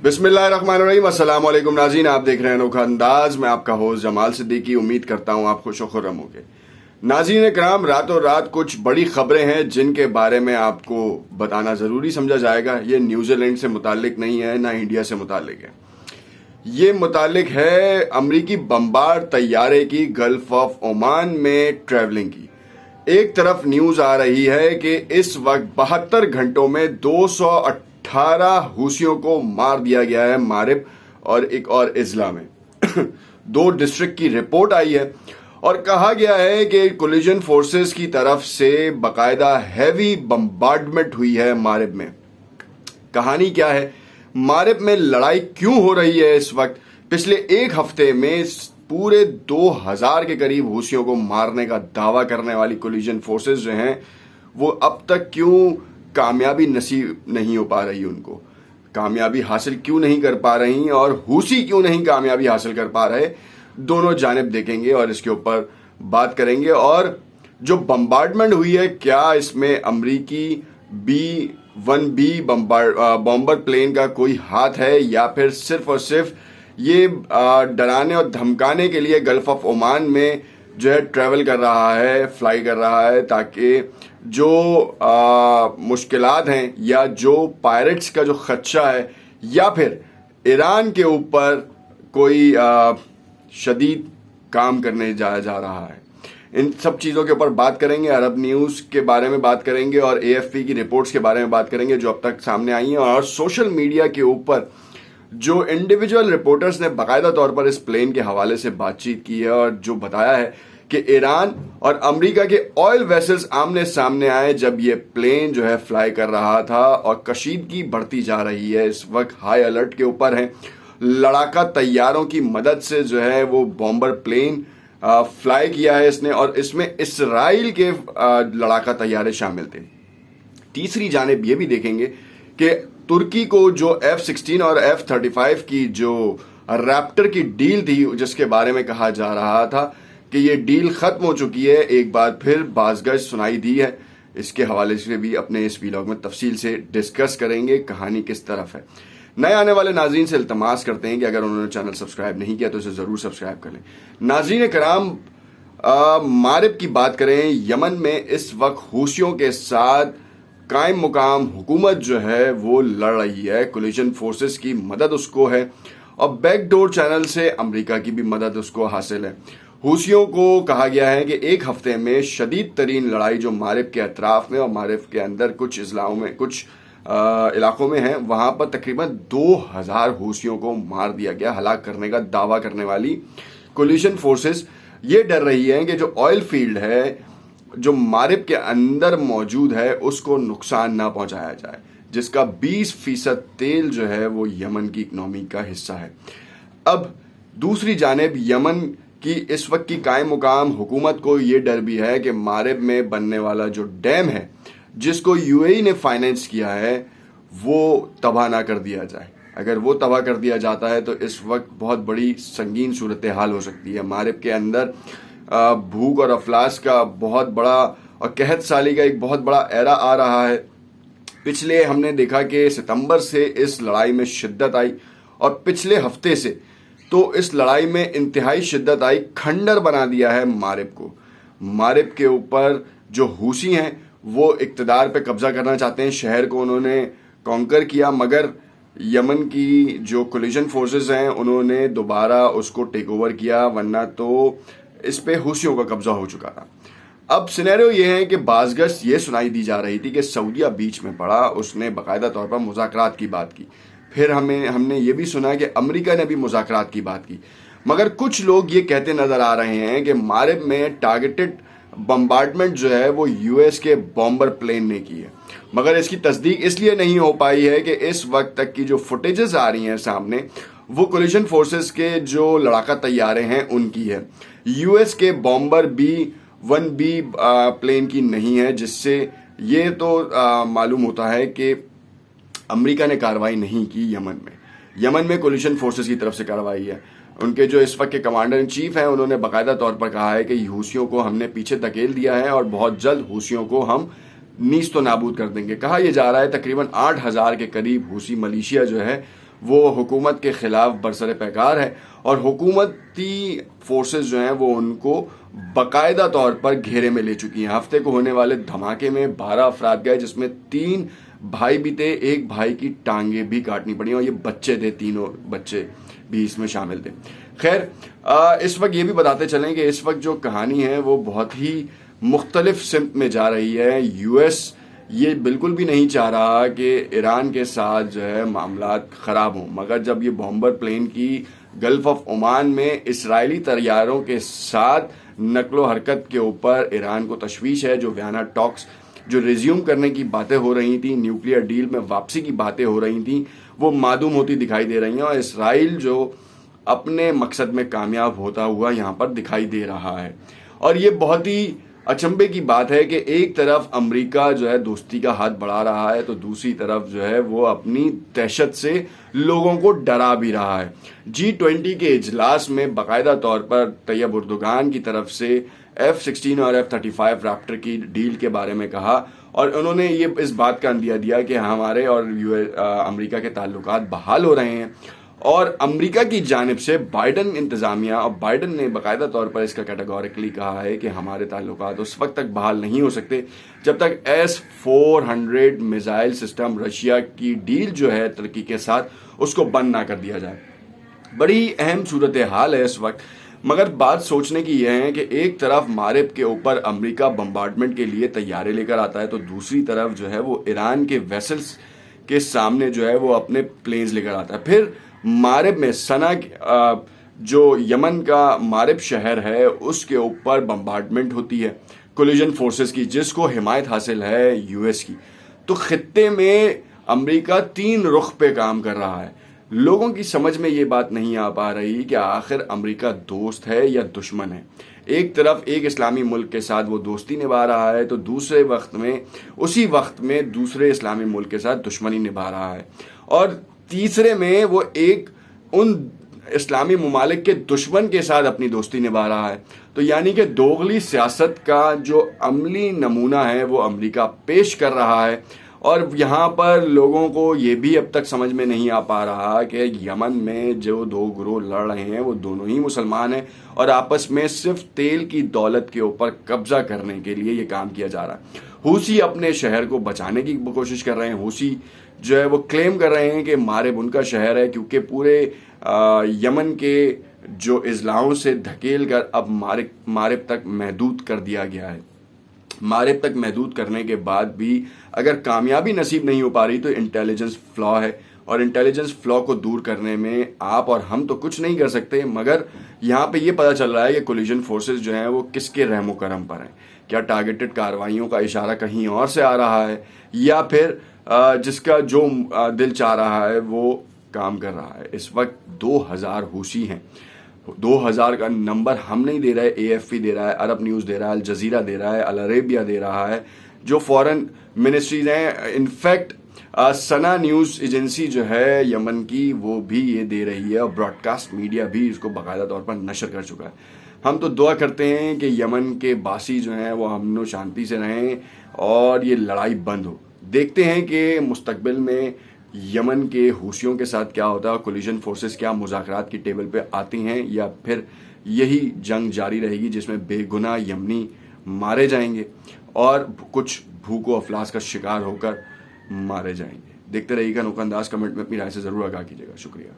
बिस्मिल्लाहिर्रहमानिर्रहीम। अस्सलाम वालेकुम नाज़रीन, आप देख रहे हैं अनोखा अंदाज। मैं आपका होस्ट जमाल सिद्दीकी। उम्मीद करता हूं आप खुश खुर्रम होंगे। नाज़रीन कराम, रातों रात कुछ बड़ी खबरें हैं जिनके बारे में आपको बताना ज़रूरी समझा जाएगा। ये न्यूजीलैंड से मुतालिक नहीं है, ना इंडिया से मुतालिक है। ये मुतालिक है अमरीकी बमबार तैयारे की गल्फ ऑफ ओमान में ट्रैवलिंग की। एक तरफ न्यूज आ रही है कि इस वक्त 72 घंटों में 218 हूसियों को मार दिया गया है मारिब और एक और इजला में। दो डिस्ट्रिक्ट की रिपोर्ट आई है और कहा गया है कि कोलिजन फोर्सेस की तरफ से बकायदा हैवी बम्बार्डमेंट हुई है मारिब में। कहानी क्या है, मारिब में लड़ाई क्यों हो रही है इस वक्त? पिछले एक हफ्ते में पूरे 2000 के करीब हूसियों को मारने का दावा करने वाली कोलिजन फोर्सेस जो हैं वो अब तक क्यों कामयाबी नसीब नहीं हो पा रही, उनको कामयाबी हासिल क्यों नहीं कर पा रही और हूसी क्यों नहीं कामयाबी हासिल कर पा रहे, दोनों जानिब देखेंगे और इसके ऊपर बात करेंगे। और जो बम्बार्डमेंट हुई है, क्या इसमें अमरीकी B-1B बॉम्बर प्लेन का कोई हाथ है या फिर सिर्फ और सिर्फ ये डराने और धमकाने के लिए गल्फ ऑफ ओमान में जो है ट्रैवल कर रहा है, फ्लाई कर रहा है, ताकि जो मुश्किलात हैं या जो पायरेट्स का जो खदशा है या फिर ईरान के ऊपर कोई शदीद काम करने जा रहा है। इन सब चीज़ों के ऊपर बात करेंगे। अरब न्यूज़ के बारे में बात करेंगे और AFP की रिपोर्ट्स के बारे में बात करेंगे जो अब तक सामने आई हैं, और सोशल मीडिया के ऊपर जो इंडिविजुअल रिपोर्टर्स ने बाकायदा तौर पर इस प्लेन के हवाले से बातचीत की है और जो बताया है कि ईरान और अमेरिका के ऑयल वेसल्स आमने सामने आए जब ये प्लेन जो है फ्लाई कर रहा था, और कशीदगी बढ़ती जा रही है। इस वक्त हाई अलर्ट के ऊपर है। लड़ाका तैयारों की मदद से जो है वो बॉम्बर प्लेन फ्लाई किया है इसने, और इसमें इसराइल के लड़ाका तैयारे शामिल थे। तीसरी जानिब ये भी देखेंगे कि तुर्की को जो F-16 और F-35 की जो रैप्टर की डील थी, जिसके बारे में कहा जा रहा था कि ये डील खत्म हो चुकी है, एक बार फिर बाज़गश्त सुनाई दी है। इसके हवाले से भी अपने इस वीलॉग में तफसील से डिस्कस करेंगे कहानी किस तरफ है। नए आने वाले नाज़रीन से इल्तमास करते हैं कि अगर उन्होंने चैनल सब्सक्राइब नहीं किया तो इसे ज़रूर सब्सक्राइब कर लें। नाज़रीन कराम, मारिब की बात करें, यमन में इस वक्त हूसियों के साथ कायम मुकाम हुकूमत जो है वो लड़ रही है। कोलिजन फोर्सेस की मदद उसको है और बैकडोर चैनल से अमेरिका की भी मदद उसको हासिल है। हूसियों को कहा गया है कि एक हफ्ते में शदीद तरीन लड़ाई जो मारिब के अतराफ में और मारिब के अंदर कुछ इजलाओं में, कुछ इलाकों में है, वहां पर तकरीबन 2000 हूसियों को मार दिया गया। हलाक करने का दावा करने वाली कोलिजन फोर्सेस ये डर रही है कि जो ऑयल फील्ड है जो मारिब के अंदर मौजूद है उसको नुकसान ना पहुंचाया जाए, जिसका 20% तेल जो है वो यमन की इकनॉमी का हिस्सा है। अब दूसरी जानिब यमन की इस वक्त की कायम मुकाम हुकूमत को ये डर भी है कि मारिब में बनने वाला जो डैम है जिसको UAE ने फाइनेंस किया है वो तबाह ना कर दिया जाए। अगर वो तबाह कर दिया जाता है तो इस वक्त बहुत बड़ी संगीन सूरत हाल हो सकती है। मारिब के अंदर भूख और अफलास का बहुत बड़ा और कहत साली का एक बहुत बड़ा एरा आ रहा है। पिछले हमने देखा कि सितंबर से इस लड़ाई में शिद्दत आई और पिछले हफ्ते से तो इस लड़ाई में इंतहाई शिद्दत आई। खंडर बना दिया है मारिब को। मारिब के ऊपर जो हूसी हैं वो इक्तदार पे कब्जा करना चाहते हैं। शहर को उन्होंने कॉन्कर किया, मगर यमन की जो कोलिजन फोर्सेस हैं उन्होंने दोबारा उसको टेक ओवर किया, वरना तो इस पे हूसियों का कब्जा हो चुका था। अब सिनेरियो ये है कि बाज़गश्त ये सुनाई दी जा रही थी कि सऊदीया बीच में पड़ा, उसने बाकायदा तौर पर मुज़ाकरात की बात की। फिर हमने ये भी सुना कि अमेरिका ने भी मुज़ाकरात की बात की, मगर कुछ लोग ये कहते नजर आ रहे हैं कि मारिब में टारगेटेड बम्बार्डमेंट जो है वो US के बॉम्बर प्लेन ने की है, मगर इसकी तस्दीक इसलिए नहीं हो पाई है कि इस वक्त तक की जो फुटेजेस आ रही हैं सामने वो कोलिजन फोर्सेस के जो लड़ाका तैयारे हैं उनकी है। US के बॉम्बर B-1B प्लेन की नहीं है, जिससे ये तो मालूम होता है कि अमेरिका ने कार्रवाई नहीं की यमन में कोलिजन फोर्सेस की तरफ से कार्रवाई है। उनके जो इस वक्त के कमांडर इन चीफ हैं उन्होंने बाकायदा तौर पर कहा है कि हूसियों को हमने पीछे धकेल दिया है और बहुत जल्द हूसियों को हम नीस्त नाबूद कर देंगे। कहा यह जा रहा है तकरीबन 8000 के करीब हूसी मलेशिया जो है वो हुकूमत के खिलाफ बरसर पैकार है और हुकूमती फोर्सेस जो हैं वो उनको बाकायदा तौर पर घेरे में ले चुकी हैं। हफ्ते को होने वाले धमाके में 12 अफराद गए, जिसमें 3 भाई भी थे, एक भाई की टांगे भी काटनी पड़ी और ये बच्चे थे, तीनों बच्चे भी इसमें शामिल थे। खैर, इस वक्त ये भी बताते चलें कि इस वक्त जो कहानी है वो बहुत ही मुख्तलिफ सिमत में जा रही है। यूएस ये बिल्कुल भी नहीं चाह रहा कि ईरान के साथ जो है मामलात ख़राब हों, मगर जब ये बॉम्बर प्लेन की गल्फ ऑफ ओमान में इसराइली तैयारों के साथ नकलो हरकत के ऊपर ईरान को तशवीश है। जो वियना टॉक्स जो रिज्यूम करने की बातें हो रही थी, न्यूक्लियर डील में वापसी की बातें हो रही थी, वो मादूम होती दिखाई दे रही हैं और इसराइल जो अपने मकसद में कामयाब होता हुआ यहाँ पर दिखाई दे रहा है। और ये बहुत ही अचंभे की बात है कि एक तरफ अमेरिका जो है दोस्ती का हाथ बढ़ा रहा है, तो दूसरी तरफ जो है वो अपनी दहशत से लोगों को डरा भी रहा है। G20 के इजलास में बाकायदा तौर पर तैयब उर्दुगान की तरफ से F-16 और F-35 रैप्टर की डील के बारे में कहा और उन्होंने ये इस बात का अंदिया दिया कि हमारे और अमेरिका के ताल्लुकात बहाल हो रहे हैं। और अमेरिका की जानिब से बाइडन इंतजामिया और बाइडन ने बाकायदा तौर पर इसका कैटेगोरिकली कहा है कि हमारे ताल्लुकात उस वक्त तक बहाल नहीं हो सकते जब तक S-400 मिसाइल सिस्टम रशिया की डील जो है तुर्की के साथ उसको बंद ना कर दिया जाए। बड़ी अहम सूरत हाल है इस वक्त, मगर बात सोचने की यह है कि एक तरफ मारिब के ऊपर अमेरिका बम्बार्डमेंट के लिए तैयारी लेकर आता है, तो दूसरी तरफ जो है वो ईरान के वेसल्स के सामने जो है वो अपने प्लेन्स लेकर आता है। फिर मारिब में सना जो यमन का मारिब शहर है उसके ऊपर बम्बार्डमेंट होती है कोलिजन फोर्सेस की, जिसको हिमायत हासिल है यूएस की। तो खित्ते में अमेरिका 3 रुख पे काम कर रहा है। लोगों की समझ में ये बात नहीं आ पा रही कि आखिर अमेरिका दोस्त है या दुश्मन है। एक तरफ एक इस्लामी मुल्क के साथ वो दोस्ती निभा रहा है, तो दूसरे वक्त में उसी वक्त में दूसरे इस्लामी मुल्क के साथ दुश्मनी निभा रहा है, और तीसरे में वो एक उन इस्लामी ममालिक के दुश्मन के साथ अपनी दोस्ती निभा रहा है। तो यानी कि दोगली सियासत का जो अमली नमूना है वो अमेरिका पेश कर रहा है। और यहाँ पर लोगों को ये भी अब तक समझ में नहीं आ पा रहा कि यमन में जो 2 गिरोह लड़ रहे हैं वो दोनों ही मुसलमान हैं और आपस में सिर्फ तेल की दौलत के ऊपर कब्जा करने के लिए ये काम किया जा रहा है। हूसी अपने शहर को बचाने की कोशिश कर रहे हैं। हूसी जो है वो क्लेम कर रहे हैं कि मारिब उनका शहर है, क्योंकि पूरे यमन के जो इजलाओं से धकेल कर अब मारिब तक महदूद कर दिया गया है। मारिब तक महदूद करने के बाद भी अगर कामयाबी नसीब नहीं हो पा रही तो इंटेलिजेंस फ्लॉ है, और इंटेलिजेंस फ्लॉ को दूर करने में आप और हम तो कुछ नहीं कर सकते, मगर यहाँ पे ये पता चल रहा है कि कोलिजन फोर्सेस जो हैं वो किसके रहमो करम पर हैं। क्या टारगेटेड कार्रवाइयों का इशारा कहीं और से आ रहा है, या फिर जिसका जो दिल चाह रहा है वो काम कर रहा है। इस वक्त 2000 हूसी हैं। 2000 का नंबर हम नहीं दे रहे, AFP दे रहा है, अरब न्यूज़ दे रहा है, अल जजीरा दे रहा है, अल अरेबिया दे रहा है, जो फॉरेन मिनिस्ट्रीज हैं। इनफैक्ट सना न्यूज़ एजेंसी जो है यमन की वो भी ये दे रही है, और ब्रॉडकास्ट मीडिया भी इसको बाकायदा तौर पर नशर कर चुका है। हम तो दुआ करते हैं कि यमन के बासी जो हैं वो अमन शांति से रहें और ये लड़ाई बंद हो। देखते हैं कि मुस्तकबिल में यमन के हूसियों के साथ क्या होता है, कोलिजन फोर्सेस क्या मुज़ाकरात की टेबल पे आती हैं, या फिर यही जंग जारी रहेगी जिसमें बेगुनाह यमनी मारे जाएंगे और कुछ भूखों अफलास का शिकार होकर मारे जाएंगे। देखते रहिएगा नोक अंदाज। कमेंट में अपनी राय से ज़रूर आगाह कीजिएगा। शुक्रिया।